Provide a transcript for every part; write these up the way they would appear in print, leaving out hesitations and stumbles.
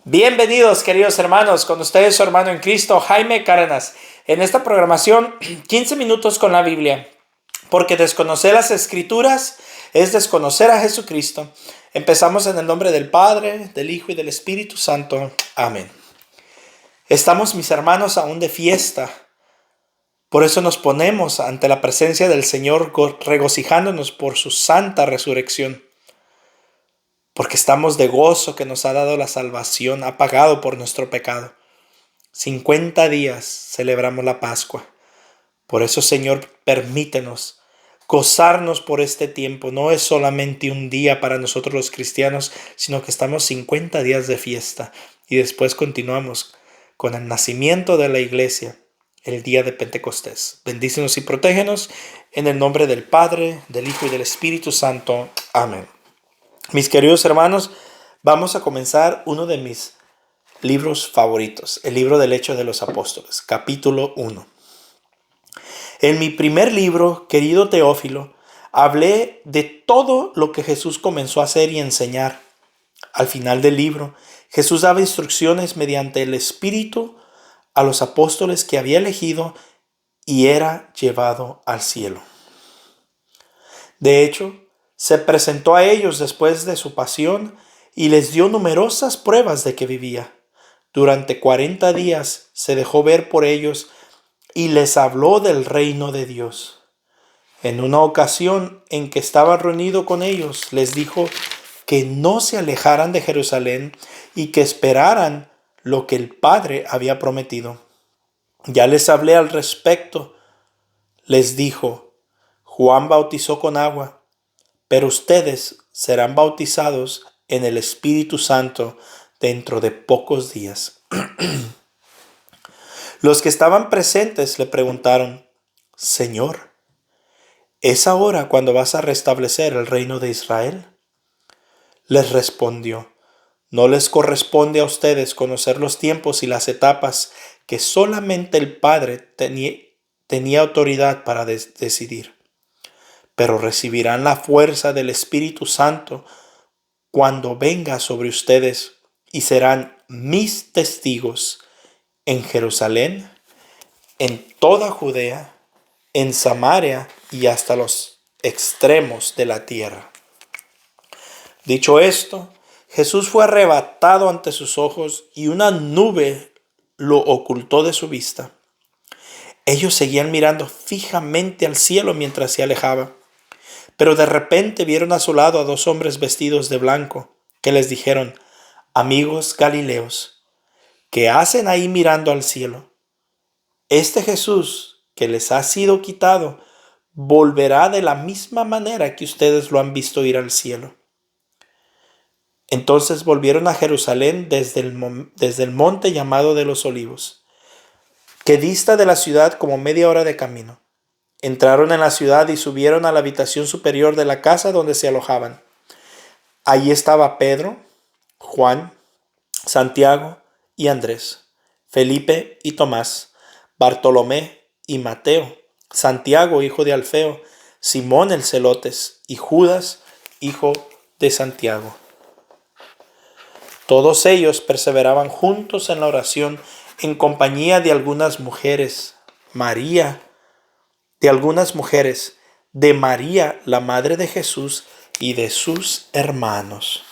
Bienvenidos, queridos hermanos, con ustedes su hermano en Cristo, Jaime Cárdenas. En esta programación, 15 minutos con la Biblia, porque desconocer las Escrituras es desconocer a Jesucristo. Empezamos en el nombre del Padre, del Hijo y del Espíritu Santo. Amén. Estamos, mis hermanos, aún de fiesta. Por eso nos ponemos ante la presencia del Señor, regocijándonos por su santa resurrección. Porque estamos de gozo que nos ha dado la salvación, ha pagado por nuestro pecado. 50 días celebramos la Pascua. Por eso, Señor, permítenos gozarnos por este tiempo. No es solamente un día para nosotros los cristianos, sino que estamos 50 días de fiesta. Y después continuamos con el nacimiento de la iglesia, el día de Pentecostés. Bendícenos y protégenos en el nombre del Padre, del Hijo y del Espíritu Santo. Amén. Mis queridos hermanos, vamos a comenzar uno de mis libros favoritos, el libro del Hechos de los Apóstoles, capítulo 1. En mi primer libro, querido Teófilo, hablé de todo lo que Jesús comenzó a hacer y enseñar. Al final del libro, Jesús daba instrucciones mediante el Espíritu a los apóstoles que había elegido y era llevado al cielo. De hecho, se presentó a ellos después de su pasión y les dio numerosas pruebas de que vivía. Durante 40 días se dejó ver por ellos y les habló del reino de Dios. En una ocasión en que estaba reunido con ellos, les dijo que no se alejaran de Jerusalén y que esperaran lo que el Padre había prometido. Ya les hablé al respecto. Les dijo: Juan bautizó con agua, pero ustedes serán bautizados en el Espíritu Santo dentro de pocos días. Los que estaban presentes le preguntaron: Señor, ¿es ahora cuando vas a restablecer el reino de Israel? Les respondió: No les corresponde a ustedes conocer los tiempos y las etapas que solamente el Padre tenía autoridad para decidir. Pero recibirán la fuerza del Espíritu Santo cuando venga sobre ustedes y serán mis testigos en Jerusalén, en toda Judea, en Samaria y hasta los extremos de la tierra. Dicho esto, Jesús fue arrebatado ante sus ojos y una nube lo ocultó de su vista. Ellos seguían mirando fijamente al cielo mientras se alejaba. Pero de repente vieron a su lado a dos hombres vestidos de blanco, que les dijeron: Amigos Galileos, ¿qué hacen ahí mirando al cielo? Este Jesús que les ha sido quitado volverá de la misma manera que ustedes lo han visto ir al cielo. Entonces volvieron a Jerusalén desde el monte llamado de los Olivos, que dista de la ciudad como media hora de camino. Entraron en la ciudad y subieron a la habitación superior de la casa donde se alojaban. Allí estaba Pedro, Juan, Santiago y Andrés, Felipe y Tomás, Bartolomé y Mateo, Santiago, hijo de Alfeo, Simón el Celotes y Judas, hijo de Santiago. Todos ellos perseveraban juntos en la oración en compañía de algunas mujeres, de María, la madre de Jesús, y de sus hermanos.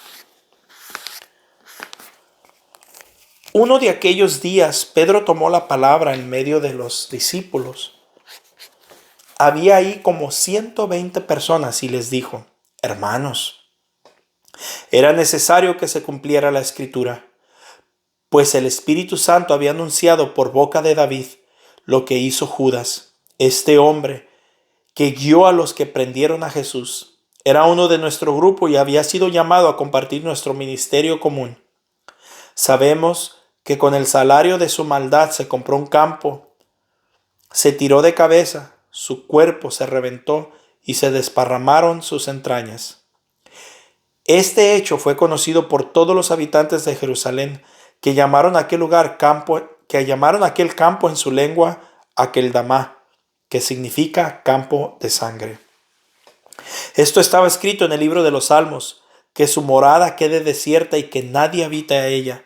Uno de aquellos días, Pedro tomó la palabra en medio de los discípulos. Había ahí como 120 personas y les dijo: Hermanos, era necesario que se cumpliera la Escritura, pues el Espíritu Santo había anunciado por boca de David lo que hizo Judas, este hombre que guió a los que prendieron a Jesús. Era uno de nuestro grupo y había sido llamado a compartir nuestro ministerio común. Sabemos que con el salario de su maldad se compró un campo, se tiró de cabeza, su cuerpo se reventó y se desparramaron sus entrañas. Este hecho fue conocido por todos los habitantes de Jerusalén, que llamaron aquel campo en su lengua Akeldama, que significa campo de sangre. Esto estaba escrito en el libro de los Salmos: que su morada quede desierta y que nadie habite a ella,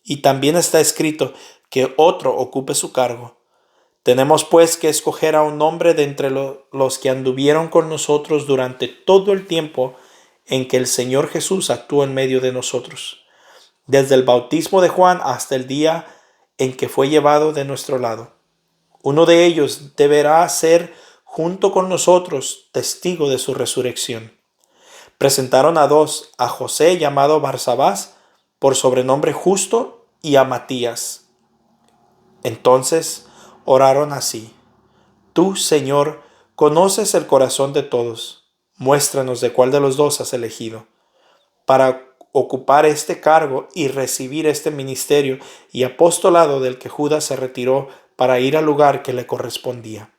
y también está escrito que otro ocupe su cargo. Tenemos pues que escoger a un hombre de entre los que anduvieron con nosotros durante todo el tiempo en que el Señor Jesús actuó en medio de nosotros, desde el bautismo de Juan hasta el día en que fue llevado de nuestro lado. Uno de ellos deberá ser junto con nosotros testigo de su resurrección. Presentaron a dos, a José llamado Barsabás, por sobrenombre Justo, y a Matías. Entonces oraron así: Tú, Señor, conoces el corazón de todos. Muéstranos de cuál de los dos has elegido para ocupar este cargo y recibir este ministerio y apostolado del que Judas se retiró para ir al lugar que le correspondía.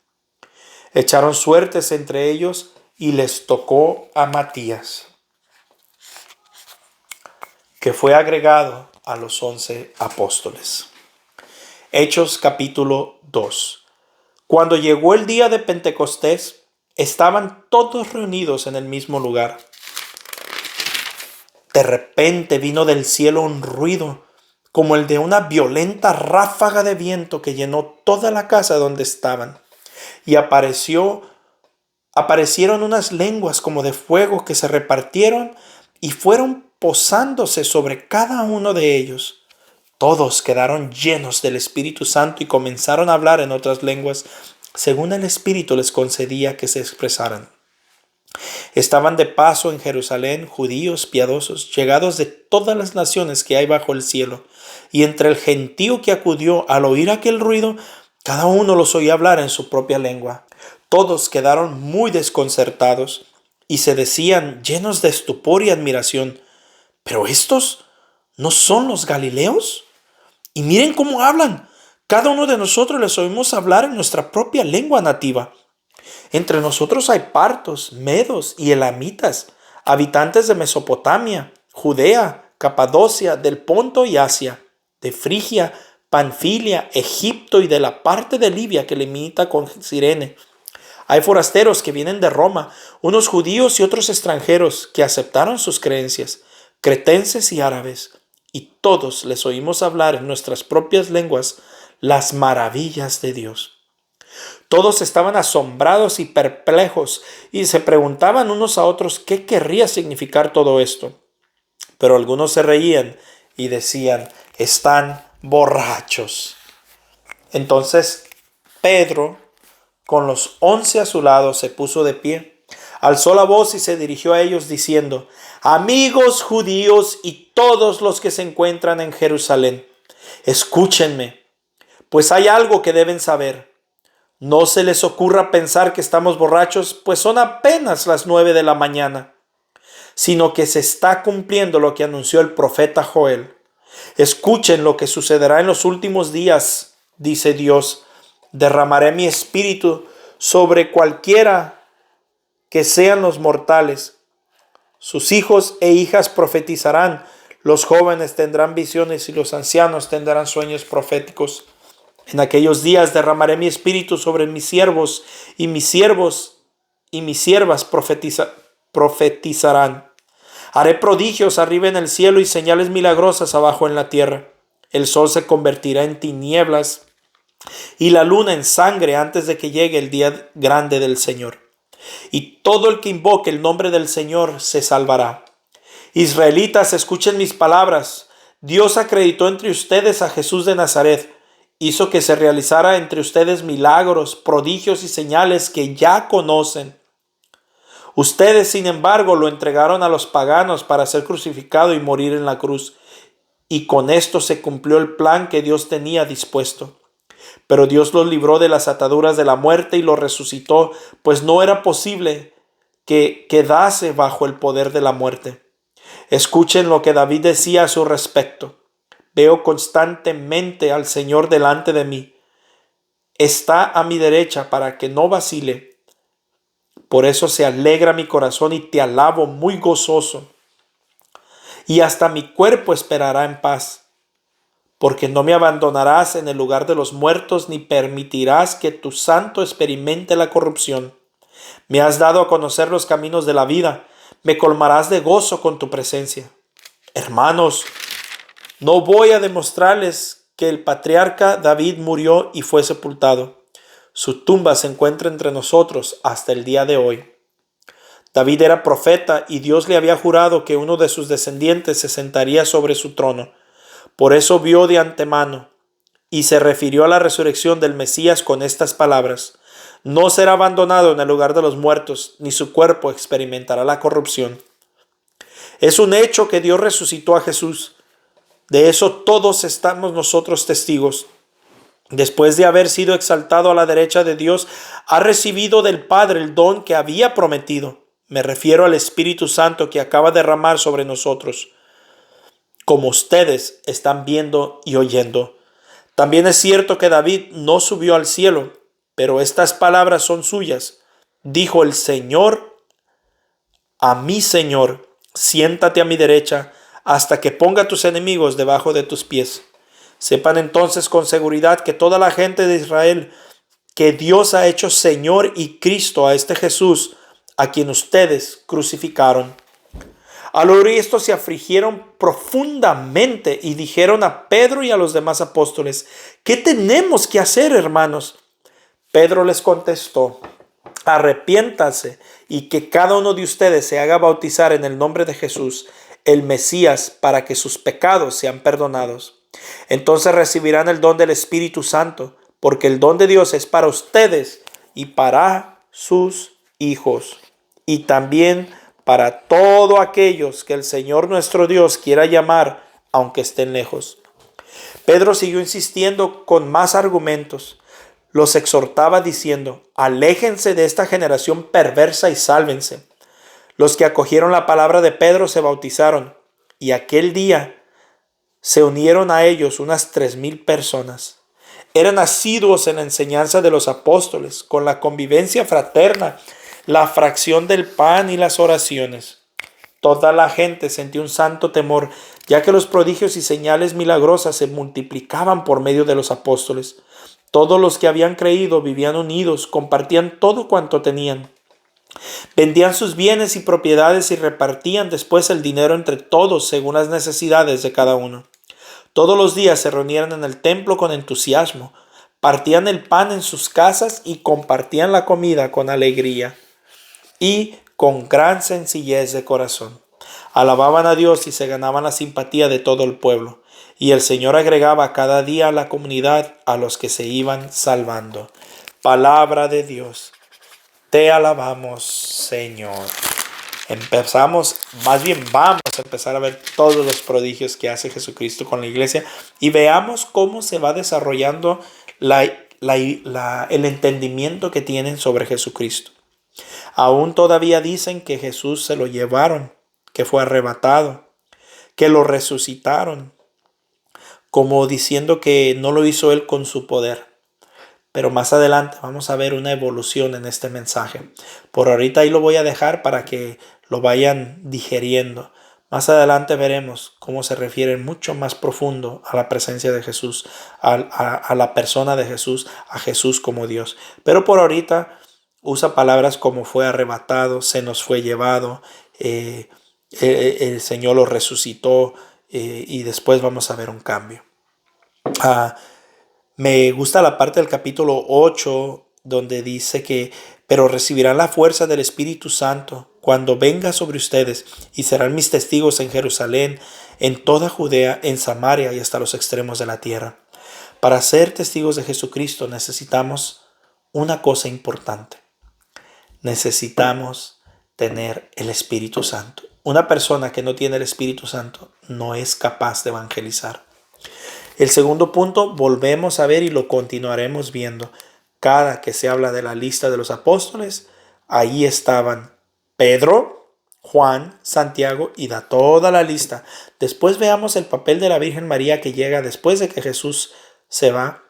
Echaron suertes entre ellos y les tocó a Matías, que fue agregado a los 11 apóstoles. Hechos capítulo 2. Cuando llegó el día de Pentecostés, estaban todos reunidos en el mismo lugar. De repente vino del cielo un ruido, como el de una violenta ráfaga de viento que llenó toda la casa donde estaban. Y aparecieron unas lenguas como de fuego que se repartieron y fueron posándose sobre cada uno de ellos. Todos quedaron llenos del Espíritu Santo y comenzaron a hablar en otras lenguas, según el Espíritu les concedía que se expresaran. Estaban de paso en Jerusalén judíos piadosos, llegados de todas las naciones que hay bajo el cielo. Y entre el gentío que acudió al oír aquel ruido, cada uno los oía hablar en su propia lengua. Todos quedaron muy desconcertados y se decían, llenos de estupor y admiración: ¿pero estos no son los galileos? Y miren cómo hablan. Cada uno de nosotros les oímos hablar en nuestra propia lengua nativa. Entre nosotros hay partos, medos y elamitas, habitantes de Mesopotamia, Judea, Capadocia, del Ponto y Asia, de Frigia, Panfilia, Egipto y de la parte de Libia que limita con Cirene. Hay forasteros que vienen de Roma, unos judíos y otros extranjeros que aceptaron sus creencias, cretenses y árabes, y todos les oímos hablar en nuestras propias lenguas las maravillas de Dios. Todos estaban asombrados y perplejos y se preguntaban unos a otros qué querría significar todo esto. Pero algunos se reían y decían: están borrachos. Entonces Pedro, con los 11 a su lado, se puso de pie, alzó la voz y se dirigió a ellos diciendo: Amigos judíos y todos los que se encuentran en Jerusalén, escúchenme, pues hay algo que deben saber. No se les ocurra pensar que estamos borrachos, pues son apenas las 9 de la mañana, sino que se está cumpliendo lo que anunció el profeta Joel. Escuchen lo que sucederá en los últimos días, dice Dios. Derramaré mi espíritu sobre cualquiera que sean los mortales. Sus hijos e hijas profetizarán, los jóvenes tendrán visiones y los ancianos tendrán sueños proféticos. En aquellos días derramaré mi espíritu sobre mis siervos y mis siervas profetizarán. Haré prodigios arriba en el cielo y señales milagrosas abajo en la tierra. El sol se convertirá en tinieblas y la luna en sangre antes de que llegue el día grande del Señor. Y todo el que invoque el nombre del Señor se salvará. Israelitas, escuchen mis palabras. Dios acreditó entre ustedes a Jesús de Nazaret. Hizo que se realizara entre ustedes milagros, prodigios y señales que ya conocen. Ustedes, sin embargo, lo entregaron a los paganos para ser crucificado y morir en la cruz. Y con esto se cumplió el plan que Dios tenía dispuesto. Pero Dios los libró de las ataduras de la muerte y los resucitó, pues no era posible que quedase bajo el poder de la muerte. Escuchen lo que David decía a su respecto. Veo constantemente al Señor delante de mí. Está a mi derecha para que no vacile. Por eso se alegra mi corazón y te alabo muy gozoso. Y hasta mi cuerpo esperará en paz. Porque no me abandonarás en el lugar de los muertos ni permitirás que tu santo experimente la corrupción. Me has dado a conocer los caminos de la vida. Me colmarás de gozo con tu presencia. Hermanos, No voy a demostrarles que el patriarca David murió y fue sepultado. Su tumba se encuentra entre nosotros hasta el día de hoy. David era profeta y Dios le había jurado que uno de sus descendientes se sentaría sobre su trono. Por eso vio de antemano y se refirió a la resurrección del Mesías con estas palabras: no será abandonado en el lugar de los muertos, ni su cuerpo experimentará la corrupción. Es un hecho que Dios resucitó a Jesús. De eso todos estamos nosotros testigos. Después de haber sido exaltado a la derecha de Dios, ha recibido del Padre el don que había prometido. Me refiero al Espíritu Santo que acaba de derramar sobre nosotros, como ustedes están viendo y oyendo. También es cierto que David no subió al cielo, pero estas palabras son suyas. Dijo el Señor a mi Señor: siéntate a mi derecha hasta que ponga a tus enemigos debajo de tus pies. Sepan entonces con seguridad que toda la gente de Israel, que Dios ha hecho Señor y Cristo a este Jesús, a quien ustedes crucificaron. Al oír esto se afligieron profundamente y dijeron a Pedro y a los demás apóstoles: ¿qué tenemos que hacer, hermanos? Pedro les contestó: arrepiéntanse y que cada uno de ustedes se haga bautizar en el nombre de Jesús, el Mesías, para que sus pecados sean perdonados. Entonces recibirán el don del Espíritu Santo, porque el don de Dios es para ustedes y para sus hijos, y también para todos aquellos que el Señor nuestro Dios quiera llamar, aunque estén lejos. Pedro siguió insistiendo con más argumentos. Los exhortaba diciendo: aléjense de esta generación perversa y sálvense. Los que acogieron la palabra de Pedro se bautizaron, y aquel día se unieron a ellos unas 3,000 personas. Eran asiduos en la enseñanza de los apóstoles, con la convivencia fraterna, la fracción del pan y las oraciones. Toda la gente sentía un santo temor, ya que los prodigios y señales milagrosas se multiplicaban por medio de los apóstoles. Todos los que habían creído vivían unidos, compartían todo cuanto tenían. Vendían sus bienes y propiedades y repartían después el dinero entre todos según las necesidades de cada uno. Todos los días se reunían en el templo con entusiasmo, partían el pan en sus casas y compartían la comida con alegría y con gran sencillez de corazón. Alababan a Dios y se ganaban la simpatía de todo el pueblo. Y el Señor agregaba cada día a la comunidad a los que se iban salvando. Palabra de Dios. Te alabamos, Señor. Vamos a empezar a ver todos los prodigios que hace Jesucristo con la iglesia y veamos cómo se va desarrollando el entendimiento que tienen sobre Jesucristo. Aún todavía dicen que Jesús se lo llevaron, que fue arrebatado, que lo resucitaron, como diciendo que no lo hizo él con su poder. Pero más adelante vamos a ver una evolución en este mensaje. Por ahorita ahí lo voy a dejar para que lo vayan digeriendo. Más adelante veremos cómo se refiere mucho más profundo a la presencia de Jesús, a la persona de Jesús, a Jesús como Dios. Pero por ahorita usa palabras como fue arrebatado, se nos fue llevado, el Señor lo resucitó, y después vamos a ver un cambio. Me gusta la parte del capítulo 8 donde dice que pero recibirán la fuerza del Espíritu Santo cuando venga sobre ustedes y serán mis testigos en Jerusalén, en toda Judea, en Samaria y hasta los extremos de la tierra. Para ser testigos de Jesucristo necesitamos una cosa importante. Necesitamos tener el Espíritu Santo. Una persona que no tiene el Espíritu Santo no es capaz de evangelizar. El segundo punto, volvemos a ver y lo continuaremos viendo. Cada que se habla de la lista de los apóstoles, ahí estaban Pedro, Juan, Santiago y da toda la lista. Después veamos el papel de la Virgen María que llega después de que Jesús se va.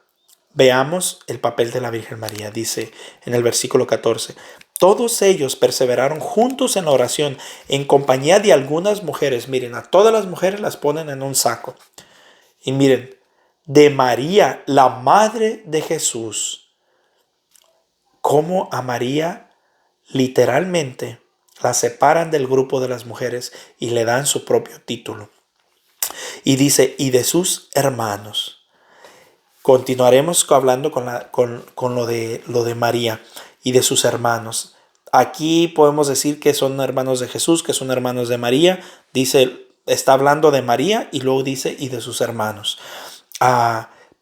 Veamos el papel de la Virgen María. Dice en el versículo 14. Todos ellos perseveraron juntos en la oración en compañía de algunas mujeres. Miren, a todas las mujeres las ponen en un saco. Y miren, de María, la madre de Jesús. Cómo a María literalmente la separan del grupo de las mujeres y le dan su propio título. Y dice, y de sus hermanos. Continuaremos hablando con lo de María y de sus hermanos. Aquí podemos decir que son hermanos de Jesús, que son hermanos de María. Dice, está hablando de María y luego dice, y de sus hermanos.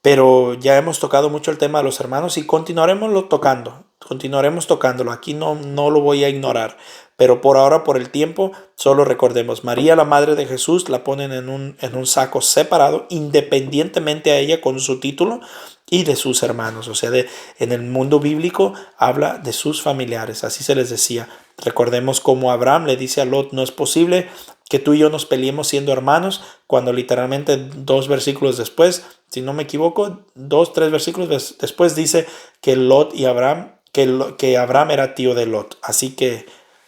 Pero ya hemos tocado mucho el tema de los hermanos y continuaremos tocándolo. Aquí no lo voy a ignorar. Pero por ahora, por el tiempo, solo recordemos, María, la madre de Jesús, la ponen en un saco separado, independientemente a ella con su título y de sus hermanos. O sea, en el mundo bíblico habla de sus familiares, así se les decía. Recordemos cómo Abraham le dice a Lot, no es posible que tú y yo nos peleemos siendo hermanos, cuando literalmente 2 versículos después, si no me equivoco, 3 versículos después dice que Lot y Abraham, que Abraham era tío de Lot. Así que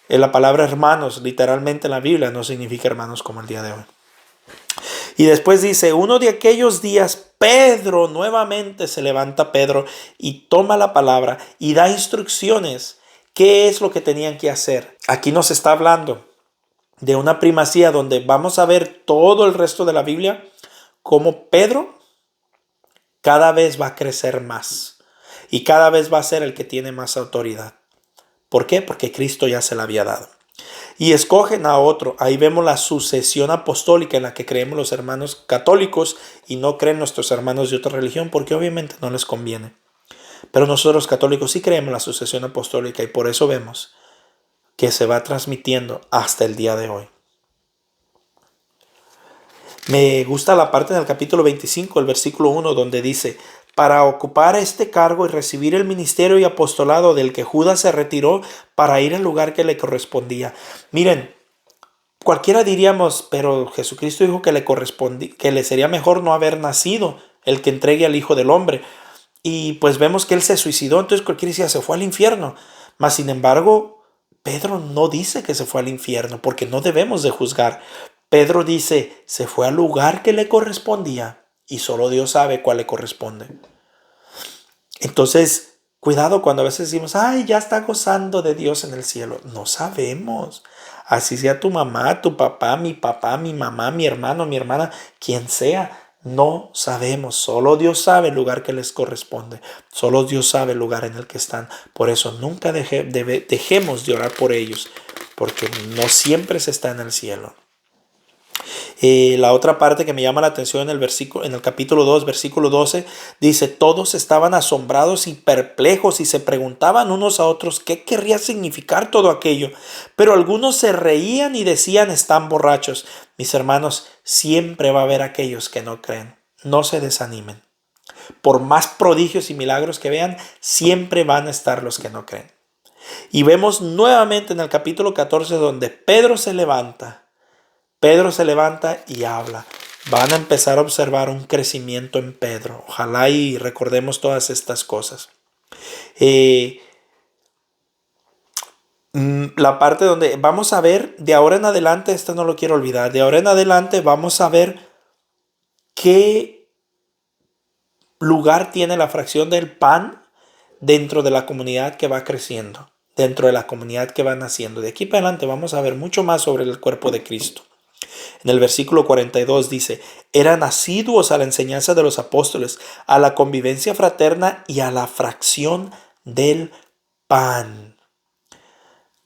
la palabra hermanos, literalmente en la Biblia, no significa hermanos como el día de hoy. Y después dice, uno de aquellos días, Pedro, nuevamente se levanta Pedro y toma la palabra y da instrucciones. ¿Qué es lo que tenían que hacer? Aquí nos está hablando de una primacía donde vamos a ver todo el resto de la Biblia, cómo Pedro cada vez va a crecer más y cada vez va a ser el que tiene más autoridad. ¿Por qué? Porque Cristo ya se la había dado. Y escogen a otro. Ahí vemos la sucesión apostólica en la que creemos los hermanos católicos y no creen nuestros hermanos de otra religión porque obviamente no les conviene. Pero nosotros católicos sí creemos la sucesión apostólica y por eso vemos que se va transmitiendo hasta el día de hoy. Me gusta la parte del capítulo 25, el versículo 1, donde dice, para ocupar este cargo y recibir el ministerio y apostolado del que Judas se retiró para ir al lugar que le correspondía. Miren, cualquiera diríamos, pero Jesucristo dijo que que le sería mejor no haber nacido el que entregue al Hijo del Hombre. Y pues vemos que él se suicidó, entonces cualquiera decía, se fue al infierno. Mas sin embargo, Pedro no dice que se fue al infierno, porque no debemos de juzgar. Pedro dice, se fue al lugar que le correspondía y solo Dios sabe cuál le corresponde. Entonces, cuidado cuando a veces decimos, ay, ya está gozando de Dios en el cielo. No sabemos. Así sea tu mamá, tu papá, mi mamá, mi hermano, mi hermana, quien sea. No sabemos, solo Dios sabe el lugar que les corresponde, solo Dios sabe el lugar en el que están. Por eso nunca dejemos de orar por ellos, porque no siempre se está en el cielo. La otra parte que me llama la atención en el capítulo 2, versículo 12, dice, todos estaban asombrados y perplejos y se preguntaban unos a otros qué querría significar todo aquello. Pero algunos se reían y decían, están borrachos. Mis hermanos, siempre va a haber aquellos que no creen. No se desanimen. Por más prodigios y milagros que vean, siempre van a estar los que no creen. Y vemos nuevamente en el capítulo 14 donde Pedro se levanta y habla. Van a empezar a observar un crecimiento en Pedro. Ojalá y recordemos todas estas cosas. La parte donde vamos a ver, de ahora en adelante, esto no lo quiero olvidar, de ahora en adelante vamos a ver qué lugar tiene la fracción del pan dentro de la comunidad que va creciendo, dentro de la comunidad que va naciendo. De aquí para adelante vamos a ver mucho más sobre el cuerpo de Cristo. En el versículo 42 dice, eran asiduos a la enseñanza de los apóstoles, a la convivencia fraterna y a la fracción del pan.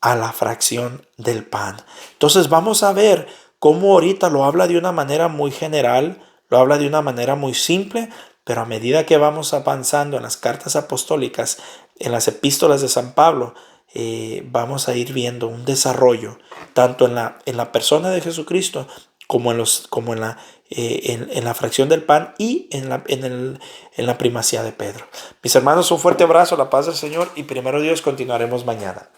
A la fracción del pan. Entonces vamos a ver cómo ahorita lo habla de una manera muy general, lo habla de una manera muy simple, pero a medida que vamos avanzando en las cartas apostólicas, en las epístolas de San Pablo, vamos a ir viendo un desarrollo tanto en la persona de Jesucristo como en la fracción del pan y en la primacía de Pedro. Mis hermanos, un fuerte abrazo, la paz del Señor y primero Dios continuaremos mañana.